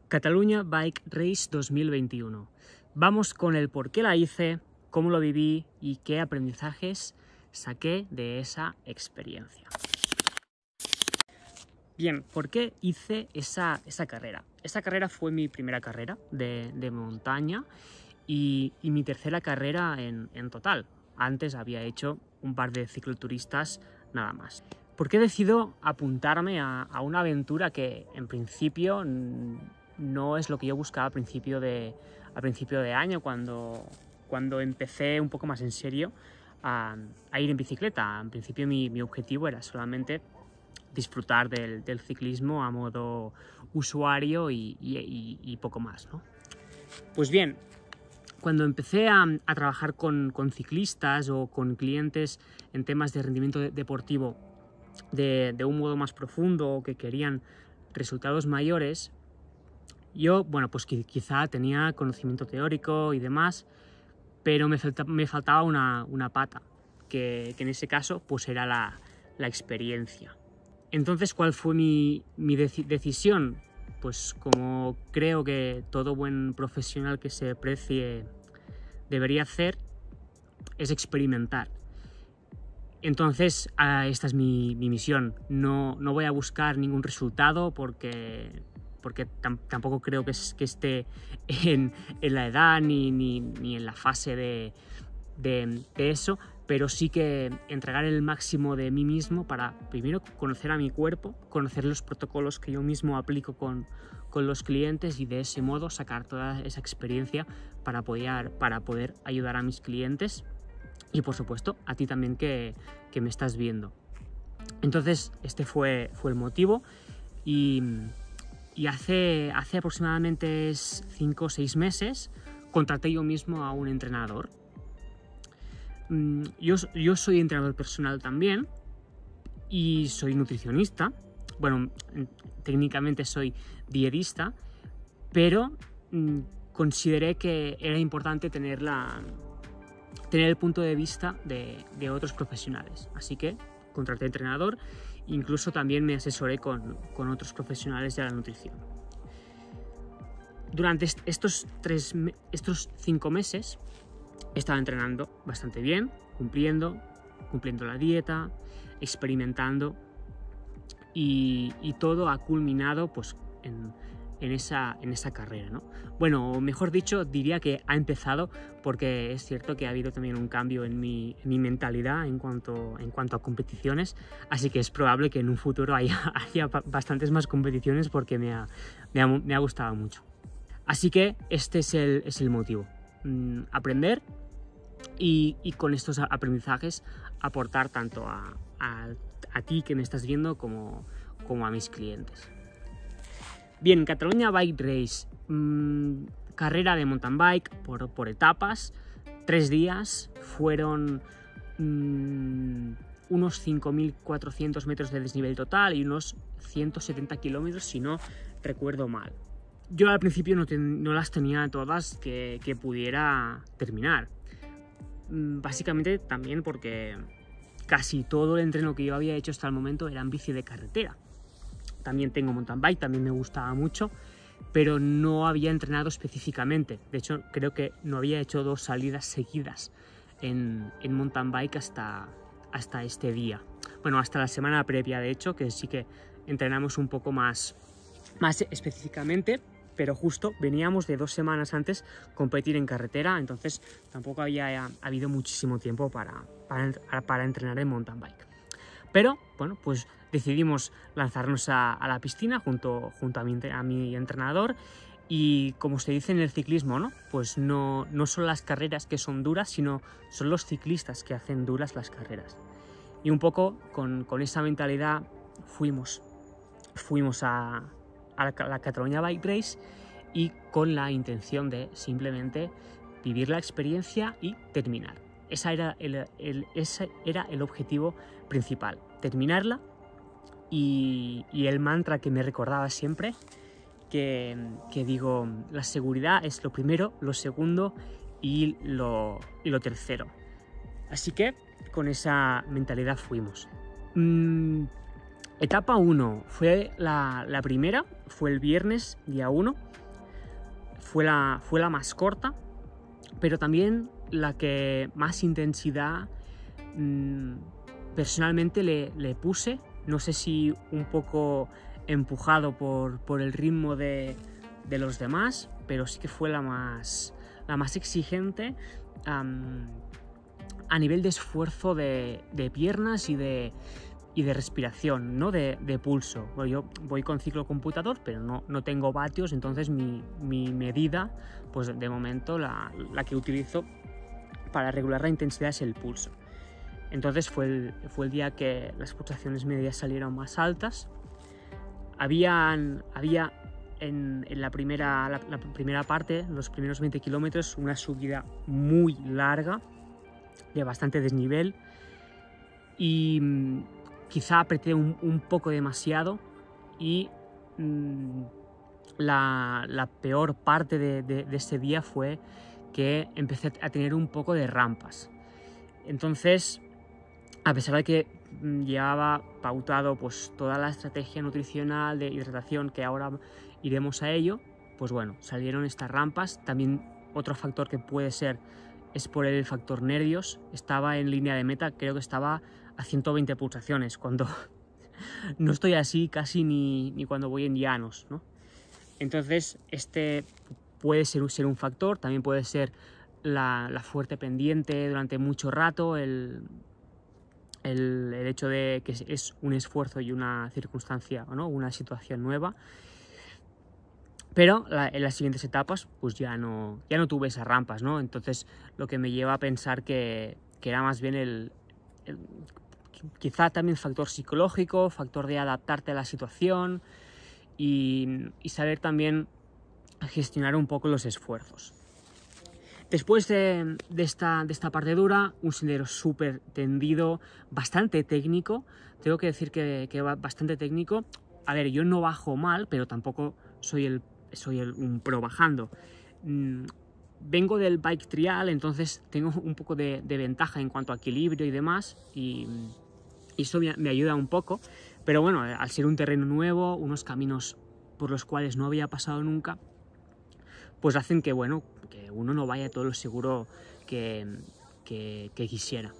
Catalunya Bike Race 2021. Vamos con el por qué la hice, cómo lo viví y qué aprendizajes saqué de esa experiencia. Bien, ¿por qué hice esa carrera? Esa carrera fue mi primera carrera de montaña y mi tercera carrera en total. Antes había hecho un par de cicloturistas nada más. ¿Por qué decido apuntarme a una aventura que en principio no es lo que yo buscaba a principio de año, cuando empecé un poco más en serio a ir en bicicleta? En principio mi objetivo era solamente disfrutar del ciclismo a modo usuario y poco más, ¿no? Pues bien, cuando empecé a trabajar con ciclistas o con clientes en temas de rendimiento deportivo de un modo más profundo o que querían resultados mayores, yo, bueno, pues quizá tenía conocimiento teórico y demás, pero me faltaba una pata, que en ese caso pues era la experiencia. Entonces, ¿cuál fue mi decisión? Pues como creo que todo buen profesional que se precie debería hacer, es experimentar. Entonces, esta es mi misión. No voy a buscar ningún resultado porque tampoco creo que esté en la edad ni en la fase de eso, pero sí que entregar el máximo de mí mismo para primero conocer a mi cuerpo, conocer los protocolos que yo mismo aplico con los clientes y de ese modo sacar toda esa experiencia para poder ayudar a mis clientes y por supuesto a ti también que me estás viendo. Entonces este fue el motivo y hace aproximadamente 5 o 6 meses contraté yo mismo a un entrenador. Yo soy entrenador personal también y soy nutricionista. Bueno, técnicamente soy dietista, pero consideré que era importante tener el punto de vista de otros profesionales. Así que contraté entrenador, incluso también me asesoré con otros profesionales de la nutrición. Durante estos 5 meses estaba entrenando bastante bien, cumpliendo la dieta, experimentando y todo ha culminado pues en esa carrera, ¿no? Bueno, mejor dicho, diría que ha empezado, porque es cierto que ha habido también un cambio en mi mentalidad en cuanto a competiciones, así que es probable que en un futuro haya bastantes más competiciones porque me ha gustado mucho. Así que este es el motivo, aprender y con estos aprendizajes aportar tanto a ti que me estás viendo como a mis clientes. Bien, Catalunya Bike Race, carrera de mountain bike por etapas, 3 días, fueron unos 5.400 metros de desnivel total y unos 170 kilómetros si no recuerdo mal. Yo al principio no las tenía todas que pudiera terminar, básicamente también porque casi todo el entreno que yo había hecho hasta el momento era en bici de carretera. También tengo mountain bike, también me gustaba mucho, pero no había entrenado específicamente. De hecho, creo que no había hecho 2 salidas seguidas en mountain bike hasta este día. Bueno, hasta la semana previa, de hecho, que sí que entrenamos un poco más específicamente, pero justo veníamos de 2 semanas antes competir en carretera, entonces tampoco había habido muchísimo tiempo para entrenar en mountain bike. Pero, bueno, pues decidimos lanzarnos a la piscina junto a mi entrenador y, como se dice en el ciclismo, ¿no? Pues no son las carreras que son duras, sino son los ciclistas que hacen duras las carreras. Y un poco con esa mentalidad fuimos a la Catalunya Bike Race y con la intención de simplemente vivir la experiencia y terminar. Ese era el objetivo principal, terminarla, y el mantra que me recordaba siempre, que digo, la seguridad es lo primero, lo segundo y lo tercero. Así que con esa mentalidad fuimos. Etapa 1 fue la primera, fue el viernes, día 1, fue la más corta, pero también la que más intensidad personalmente le puse. No sé si un poco empujado por el ritmo de los demás, pero sí que fue la más exigente a nivel de esfuerzo de piernas y de respiración, ¿no? de pulso. Bueno, yo voy con ciclocomputador, pero no tengo vatios, entonces mi medida, pues de momento la que utilizo para regular la intensidad es el pulso. Entonces fue el día que las pulsaciones medias salieron más altas. Había en la primera parte, los primeros 20 kilómetros, una subida muy larga, de bastante desnivel, y quizá apreté un poco demasiado, y la peor parte de ese día fue que empecé a tener un poco de rampas. Entonces, a pesar de que llevaba pautado pues toda la estrategia nutricional de hidratación, que ahora iremos a ello, pues bueno, salieron estas rampas. También otro factor que puede ser es por el factor nervios. Estaba en línea de meta, creo que estaba a 120 pulsaciones, cuando no estoy así casi ni cuando voy en llanos, ¿no? Entonces este puede ser un factor. También puede ser la fuerte pendiente durante mucho rato, el hecho de que es un esfuerzo y una circunstancia, ¿no? Una situación nueva. Pero en las siguientes etapas pues ya no tuve esas rampas, ¿no? Entonces lo que me lleva a pensar que era más bien quizá también factor psicológico, factor de adaptarte a la situación y saber también gestionar un poco los esfuerzos. Después de esta parte dura, un sendero súper tendido, bastante técnico. Tengo que decir que va bastante técnico. A ver, yo no bajo mal, pero tampoco soy un pro bajando. Vengo del bike trial, entonces tengo un poco de ventaja en cuanto a equilibrio y demás, y eso me ayuda un poco. Pero bueno, al ser un terreno nuevo, unos caminos por los cuales no había pasado nunca, pues hacen que, bueno, que uno no vaya todo lo seguro que quisiera.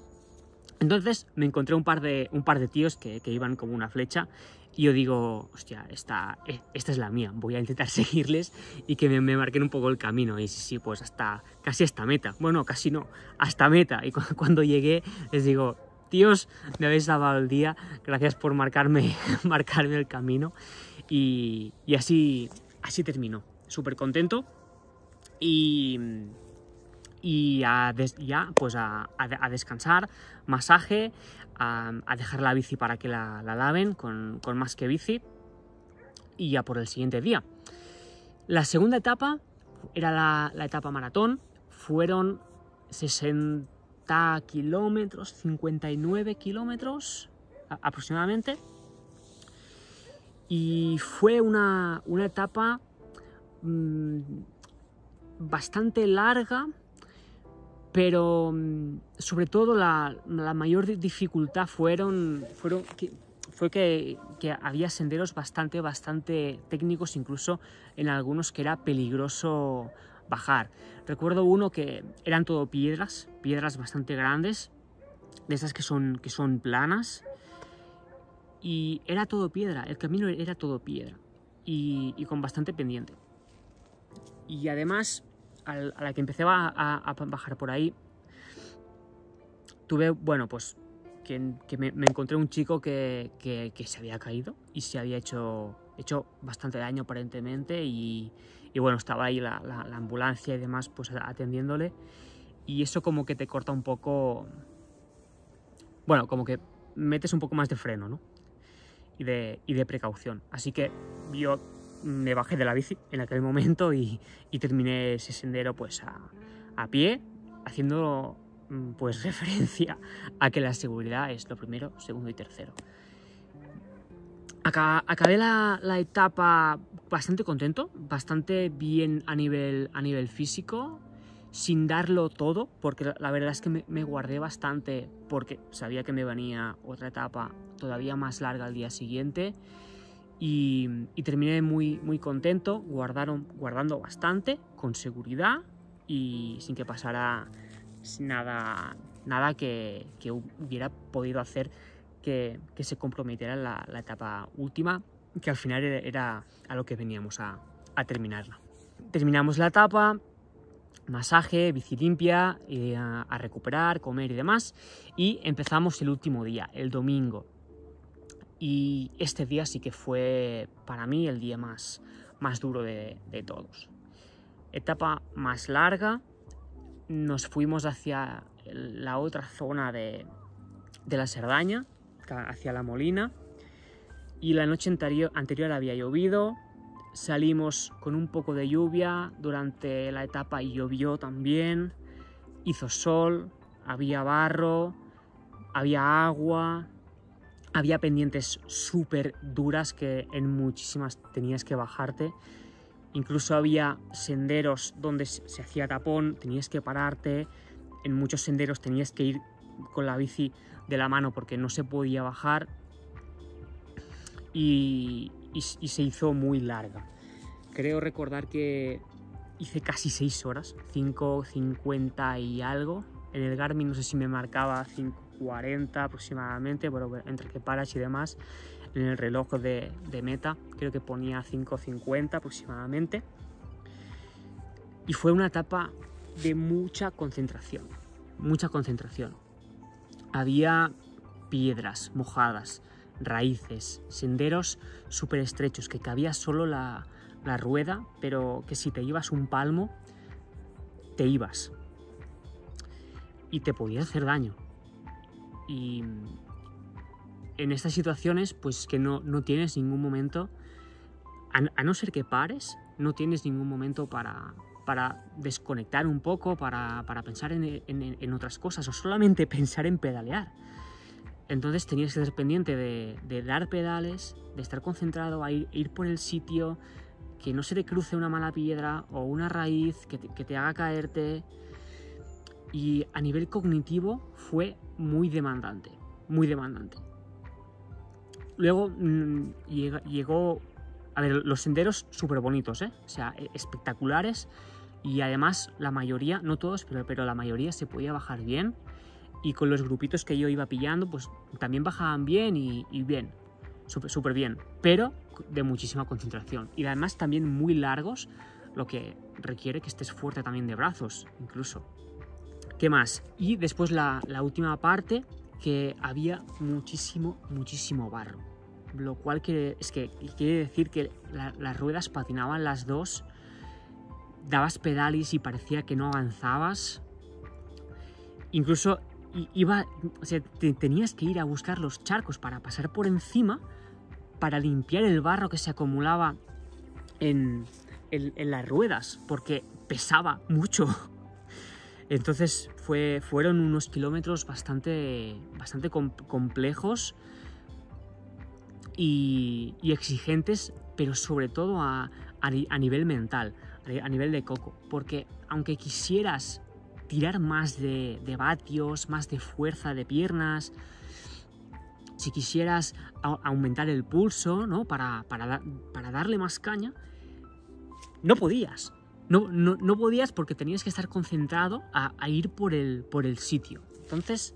Entonces me encontré un par de tíos que iban como una flecha, y yo digo, hostia, esta es la mía, voy a intentar seguirles y que me marquen un poco el camino. Y sí, pues casi hasta meta. Bueno, casi no, hasta meta. Y cuando llegué les digo, tíos, me habéis salvado el día, gracias por marcarme el camino. Y así terminó, súper contento. Y ya pues a descansar, masaje, a dejar la bici para que la laven con más que bici, y ya por el siguiente día. La segunda etapa era la etapa maratón. Fueron 60 kilómetros, 59 kilómetros aproximadamente, y fue una etapa bastante larga, pero sobre todo la mayor dificultad fue que había senderos bastante técnicos, incluso en algunos que era peligroso bajar. Recuerdo uno que eran todo piedras bastante grandes, de esas que son planas, y era todo piedra, el camino era todo piedra y con bastante pendiente. Y además, a la que empecé a bajar por ahí, tuve, bueno, pues que me encontré un chico que se había caído y se había hecho bastante daño aparentemente, y bueno, estaba ahí la ambulancia y demás pues atendiéndole, y eso como que te corta un poco, bueno, como que metes un poco más de freno, ¿no? Y de precaución. Así que yo me bajé de la bici en aquel momento y terminé ese sendero pues a pie, haciendo pues referencia a que la seguridad es lo primero, segundo y tercero. Acabé la etapa bastante contento, bastante bien a nivel físico, sin darlo todo, porque la verdad es que me guardé bastante, porque sabía que me venía otra etapa todavía más larga al día siguiente. y terminé muy contento, guardando bastante, con seguridad y sin que pasara nada que hubiera podido hacer que se comprometiera la etapa última, que al final era a lo que veníamos a terminarla. Terminamos la etapa, masaje, bici limpia, a recuperar, comer y demás, y empezamos el último día, el domingo. Y este día sí que fue para mí el día más duro de todos. Etapa más larga, nos fuimos hacia la otra zona de la Cerdaña, hacia La Molina, y la noche anterior había llovido. Salimos con un poco de lluvia durante la etapa y llovió también, hizo sol, había barro, había agua, había pendientes súper duras que en muchísimas tenías que bajarte, incluso había senderos donde se hacía tapón, tenías que pararte, en muchos senderos tenías que ir con la bici de la mano porque no se podía bajar y se hizo muy larga. Creo recordar que hice casi 6 horas, 5:50 y algo. En el Garmin no sé si me marcaba 5:40 aproximadamente, pero entre que paras y demás, en el reloj de meta creo que ponía 5:50 aproximadamente. Y fue una etapa de mucha concentración, Había piedras mojadas, raíces, senderos súper estrechos que cabía solo la rueda, pero que si te ibas un palmo, te ibas y te podía hacer daño. Y en estas situaciones, pues que no tienes ningún momento, a no ser que pares, no tienes ningún momento para desconectar un poco, para pensar en otras cosas o solamente pensar en pedalear. Entonces tenías que ser pendiente de dar pedales, de estar concentrado, a ir por el sitio, que no se te cruce una mala piedra o una raíz que te haga caerte. Y a nivel cognitivo fue muy demandante. Luego llegó... A ver, los senderos súper bonitos, o sea, espectaculares, y además la mayoría, no todos, pero la mayoría se podía bajar bien, y con los grupitos que yo iba pillando, pues también bajaban bien y bien, súper bien, pero de muchísima concentración, y además también muy largos, lo que requiere que estés fuerte también de brazos, incluso. ¿Qué más? Y después la última parte, que había muchísimo barro. Lo cual quiere decir que las ruedas patinaban las dos, dabas pedales y parecía que no avanzabas. Incluso tenías que ir a buscar los charcos para pasar por encima, para limpiar el barro que se acumulaba en las ruedas, porque pesaba mucho. Entonces fueron unos kilómetros bastante complejos y exigentes, pero sobre todo a nivel mental, a nivel de coco, porque aunque quisieras tirar más de vatios, más de fuerza de piernas, si quisieras aumentar el pulso, ¿no? para darle más caña, no podías. No podías porque tenías que estar concentrado a ir por el sitio. Entonces,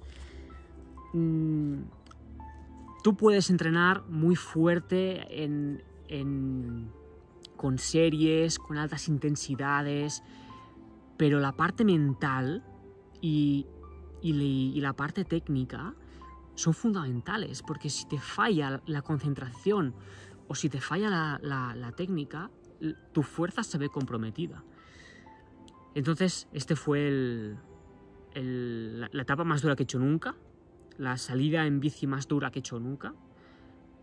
tú puedes entrenar muy fuerte con series, con altas intensidades, pero la parte mental y la parte técnica son fundamentales, porque si te falla la concentración o si te falla la técnica, tu fuerza se ve comprometida. Entonces, este fue la etapa más dura que he hecho nunca, la salida en bici más dura que he hecho nunca,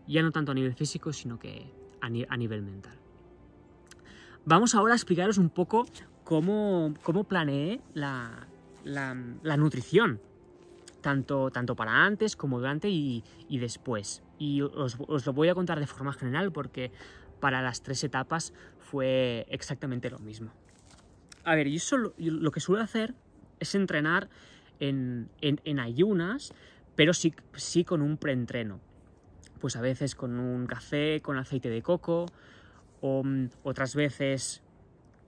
ya no tanto a nivel físico, sino que a nivel mental. Vamos ahora a explicaros un poco cómo planeé la nutrición, tanto para antes como durante y después. Y os lo voy a contar de forma general porque para las 3 etapas fue exactamente lo mismo. A ver, yo lo que suelo hacer es entrenar en ayunas, pero sí con un preentreno. pues a veces con un café con aceite de coco, o otras veces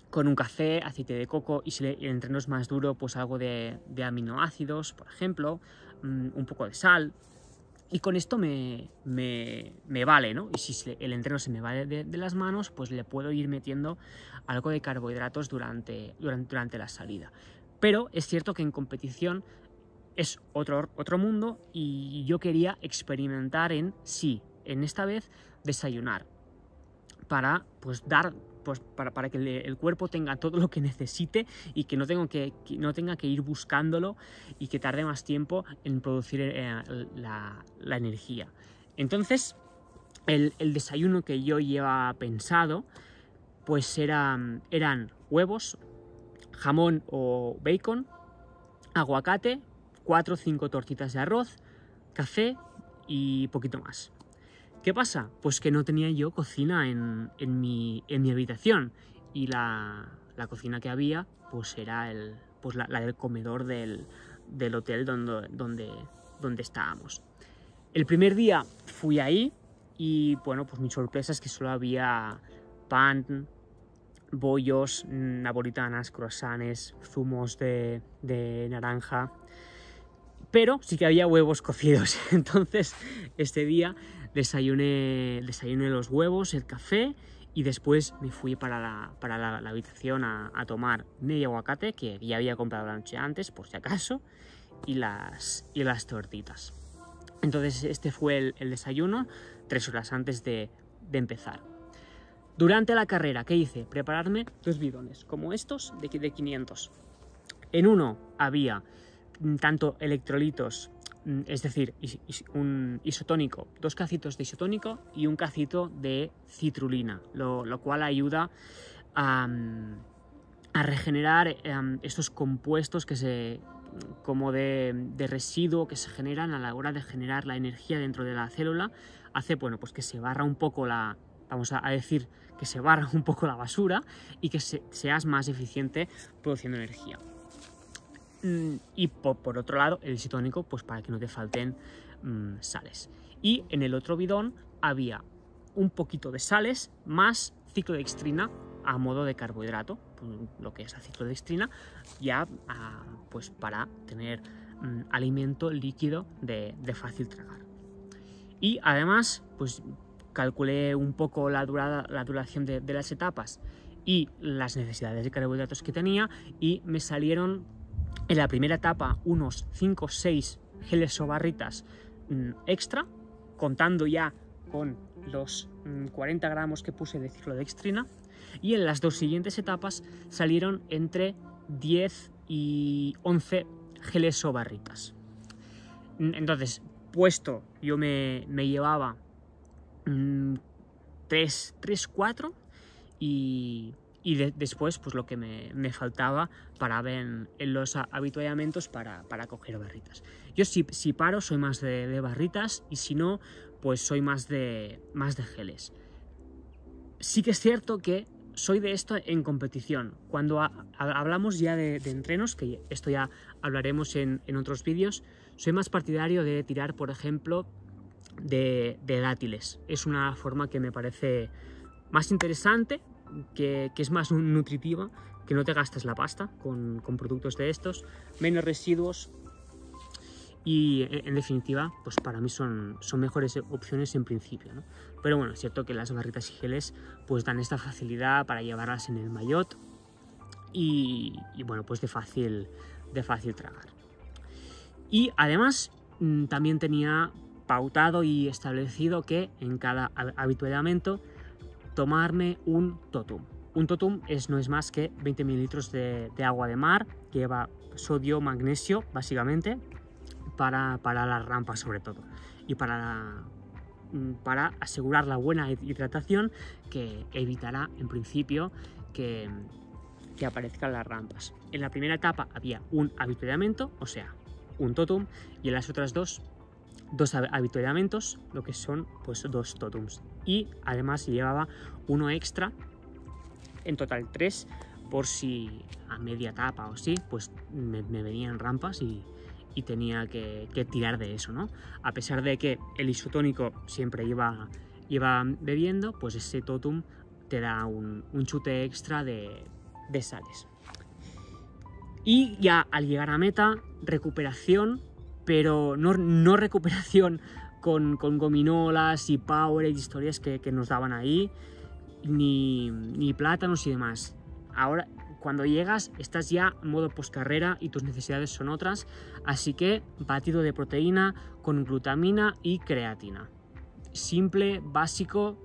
con un café, aceite de coco, y si el entreno es más duro, pues algo de aminoácidos, por ejemplo, un poco de sal. Y con esto me vale, ¿no? Y si el entreno se me va de las manos, pues le puedo ir metiendo algo de carbohidratos durante la salida. Pero es cierto que en competición es otro mundo, y yo quería experimentar en esta vez desayunar para pues para que el cuerpo tenga todo lo que necesite y que no tenga que ir buscándolo y que tarde más tiempo en producir la energía. Entonces el desayuno que yo llevaba pensado pues eran huevos, jamón o bacon, aguacate, 4 o 5 tortitas de arroz, café y poquito más. ¿Qué pasa? Pues que no tenía yo cocina en mi habitación, y la cocina que había pues era la del comedor del hotel donde estábamos. El primer día fui ahí y bueno, pues mi sorpresa es que solo había pan, bollos, napolitanas, croissants, zumos de naranja, pero sí que había huevos cocidos. Entonces este día desayuné los huevos, el café, y después me fui para la habitación a tomar medio aguacate que ya había comprado la noche antes por si acaso, y las tortitas. Entonces este fue el desayuno 3 horas antes de empezar. Durante la carrera, ¿qué hice? Prepararme 2 bidones como estos de 500. En uno había tanto electrolitos, es decir, un isotónico, 2 cacitos de isotónico y un cacito de citrulina, lo cual ayuda a regenerar estos compuestos como de residuo que se generan a la hora de generar la energía dentro de la célula. Hace, bueno, pues que se barra un poco vamos a decir que se barra un poco la basura y que seas más eficiente produciendo energía. Y por otro lado, el isotónico, pues para que no te falten sales. Y en el otro bidón había un poquito de sales más ciclodextrina a modo de carbohidrato, lo que es la ciclodextrina, ya pues para tener alimento líquido de fácil tragar. Y además, pues calculé un poco la duración de las etapas y las necesidades de carbohidratos que tenía, y me salieron en la primera etapa unos 5 o 6 geles o barritas extra, contando ya con los 40 gramos que puse de ciclodextrina, y en las 2 siguientes etapas salieron entre 10 y 11 geles o barritas. Entonces, puesto yo me llevaba 3, 4 y después pues lo que me faltaba paraba en los avituallamientos para coger barritas. Yo si paro soy más de barritas, y si no pues soy más de geles. Sí que es cierto que soy de esto en competición. Cuando hablamos ya de entrenos, que esto ya hablaremos en otros vídeos, soy más partidario de tirar, por ejemplo, de dátiles. Es una forma que me parece más interesante, que es más nutritiva, que no te gastas la pasta con productos de estos, menos residuos, y en definitiva pues para mí son mejores opciones en principio, ¿no? Pero bueno, es cierto que las barritas y geles pues dan esta facilidad para llevarlas en el maillot y bueno, pues de fácil tragar. Y además también tenía pautado y establecido que en cada avituallamiento tomarme un totum. Un totum no es más que 20 mililitros de agua de mar, que lleva sodio, magnesio, básicamente, para las rampas sobre todo, y para asegurar la buena hidratación, que evitará en principio que aparezcan las rampas. En la primera etapa había un avituallamiento, o sea, un totum, y en las otras dos avituallamientos, lo que son pues 2 totums, y además llevaba uno extra, en total 3, por si a media etapa o sí pues me venían rampas y y tenía que tirar de eso, ¿no? A pesar de que el isotónico siempre iba bebiendo, pues ese totum te da un chute extra de sales. Y ya al llegar a meta, recuperación, pero no recuperación con gominolas y Powerade y historias que nos daban ahí, ni plátanos y demás. Ahora, cuando llegas, estás ya en modo postcarrera y tus necesidades son otras, así que batido de proteína con glutamina y creatina. Simple, básico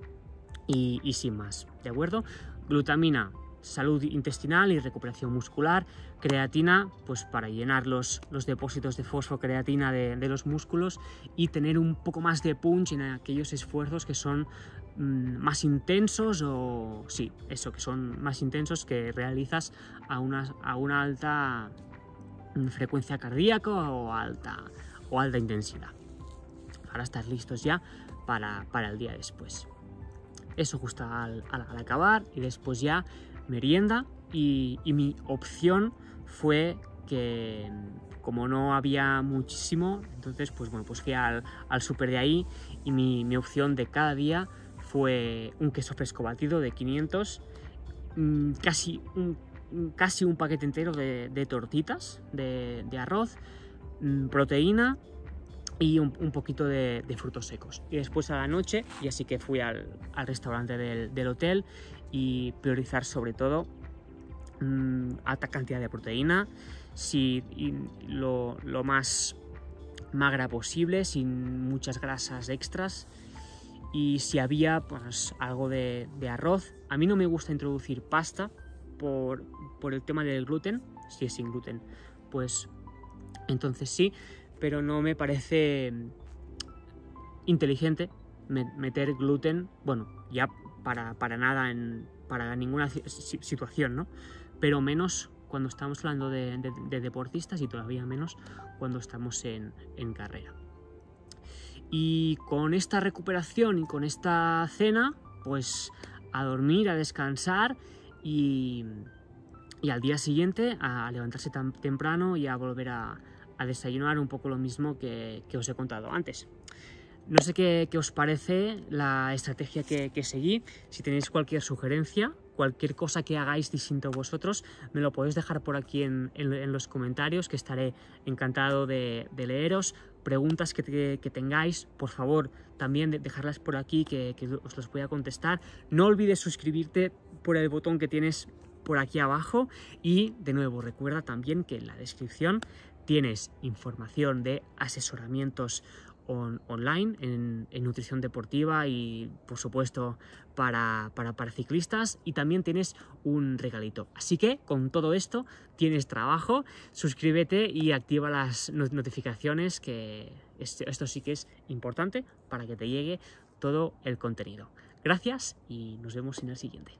y sin más, ¿de acuerdo? Glutamina, salud intestinal y recuperación muscular. Creatina, pues para llenar los depósitos de fosfocreatina de los músculos y tener un poco más de punch en aquellos esfuerzos que son más intensos, o sí, eso, que son más intensos, que realizas a una alta frecuencia cardíaca o alta intensidad, para estar listos ya para el día después. Eso justo al acabar, y después ya merienda, y mi opción fue que, como no había muchísimo, entonces pues bueno, pues fui al súper de ahí, y mi opción de cada día fue un queso fresco batido de 500, casi un paquete entero de tortitas de arroz, proteína y un poquito de frutos secos. Y después a la noche, y así que fui al restaurante del hotel, y priorizar sobre todo alta cantidad de proteína, y lo más magra posible, sin muchas grasas extras, y si había pues algo de arroz. A mí no me gusta introducir pasta por el tema del gluten. Si es sin gluten, pues entonces sí, pero no me parece inteligente meter gluten, bueno, ya para nada, para ninguna situación, ¿no? Pero menos cuando estamos hablando de deportistas, y todavía menos cuando estamos en carrera. Y con esta recuperación y con esta cena, pues a dormir, a descansar, y al día siguiente a levantarse tan temprano y a volver a desayunar un poco lo mismo que os he contado antes. No sé qué os parece la estrategia que seguí. Si tenéis cualquier sugerencia, cualquier cosa que hagáis distinto vosotros, me lo podéis dejar por aquí en los comentarios, que estaré encantado de leeros. Preguntas que tengáis, por favor, también dejarlas por aquí, que os las voy a contestar. No olvides suscribirte por el botón que tienes por aquí abajo, y de nuevo recuerda también que en la descripción tienes información de asesoramientos online en nutrición deportiva, y por supuesto para ciclistas, y también tienes un regalito. Así que con todo esto tienes trabajo. Suscríbete y activa las notificaciones, que esto sí que es importante para que te llegue todo el contenido. Gracias y nos vemos en el siguiente.